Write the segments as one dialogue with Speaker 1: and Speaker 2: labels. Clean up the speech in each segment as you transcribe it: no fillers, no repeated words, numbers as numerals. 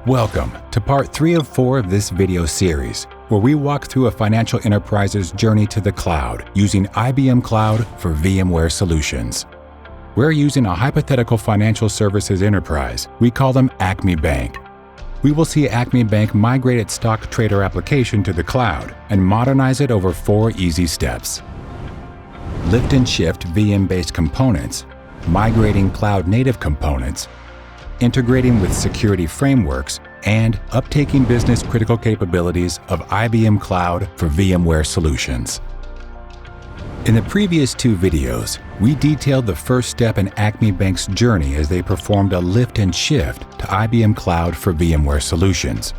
Speaker 1: Welcome to part 3 of 4 of this video series, where we walk through a financial enterprise's journey to the cloud using IBM Cloud for VMware Solutions. We're using a hypothetical financial services enterprise. We call them Acme Bank. We will see Acme Bank migrate its stock trader application to the cloud and modernize it over 4 easy steps. Lift and shift VM-based components, migrating cloud-native components, integrating with security frameworks, and uptaking business-critical capabilities of IBM Cloud for VMware Solutions. In the previous 2 videos, we detailed the first step in Acme Bank's journey as they performed a lift and shift to IBM Cloud for VMware Solutions.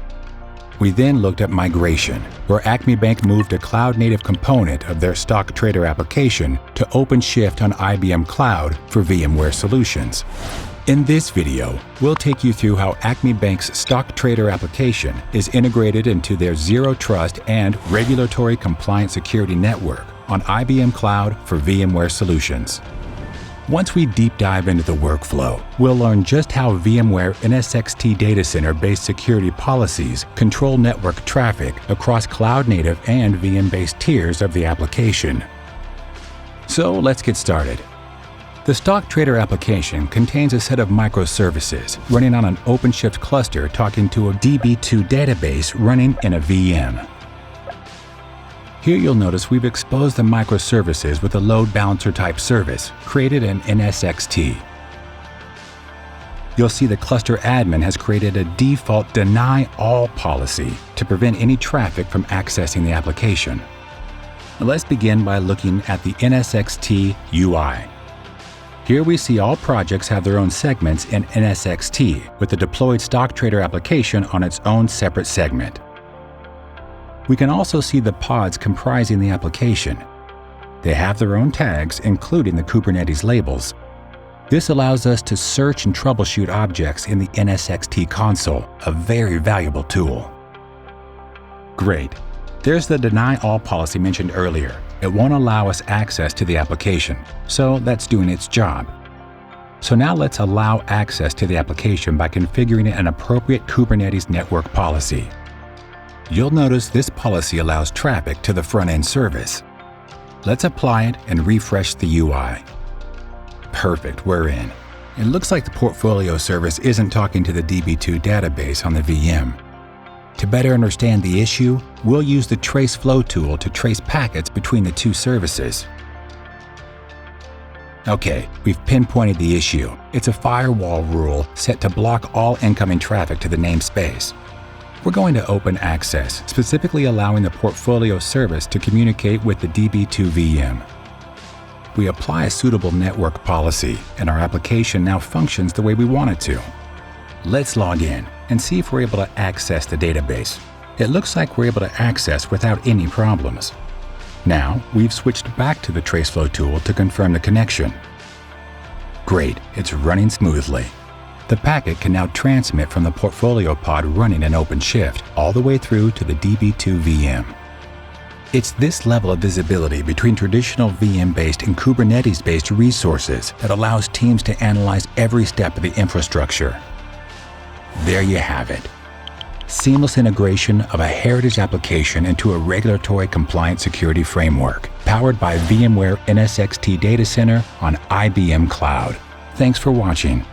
Speaker 1: We then looked at migration, where Acme Bank moved a cloud-native component of their stock trader application to OpenShift on IBM Cloud for VMware Solutions. In this video, we'll take you through how Acme Bank's stock trader application is integrated into their Zero Trust and regulatory compliant security network on IBM Cloud for VMware Solutions. Once we deep dive into the workflow, we'll learn just how VMware NSXT data center-based security policies control network traffic across cloud-native and VM-based tiers of the application. So let's get started. The stock trader application contains a set of microservices running on an OpenShift cluster talking to a DB2 database running in a VM. Here you'll notice we've exposed the microservices with a load balancer type service created in NSXT. You'll see the cluster admin has created a default deny all policy to prevent any traffic from accessing the application. Let's begin by looking at the NSXT UI. Here we see all projects have their own segments in NSXT, with the deployed stock trader application on its own separate segment. We can also see the pods comprising the application. They have their own tags, including the Kubernetes labels. This allows us to search and troubleshoot objects in the NSXT console, a very valuable tool. Great. There's the deny all policy mentioned earlier. It won't allow us access to the application, so that's doing its job. So now let's allow access to the application by configuring an appropriate Kubernetes network policy. You'll notice this policy allows traffic to the front-end service. Let's apply it and refresh the UI. Perfect, we're in. It looks like the portfolio service isn't talking to the DB2 database on the VM. To better understand the issue, we'll use the trace flow tool to trace packets between the 2 services. Okay, we've pinpointed the issue. It's a firewall rule set to block all incoming traffic to the namespace. We're going to open access, specifically allowing the portfolio service to communicate with the DB2 VM. We apply a suitable network policy, and our application now functions the way we want it to. Let's log in and see if we're able to access the database. It looks like we're able to access without any problems. Now, we've switched back to the TraceFlow tool to confirm the connection. Great, it's running smoothly. The packet can now transmit from the portfolio pod running in OpenShift all the way through to the DB2 VM. It's this level of visibility between traditional VM-based and Kubernetes-based resources that allows teams to analyze every step of the infrastructure. There you have it. Seamless integration of a heritage application into a regulatory compliant security framework, powered by VMware NSXT Data Center on IBM Cloud. Thanks for watching.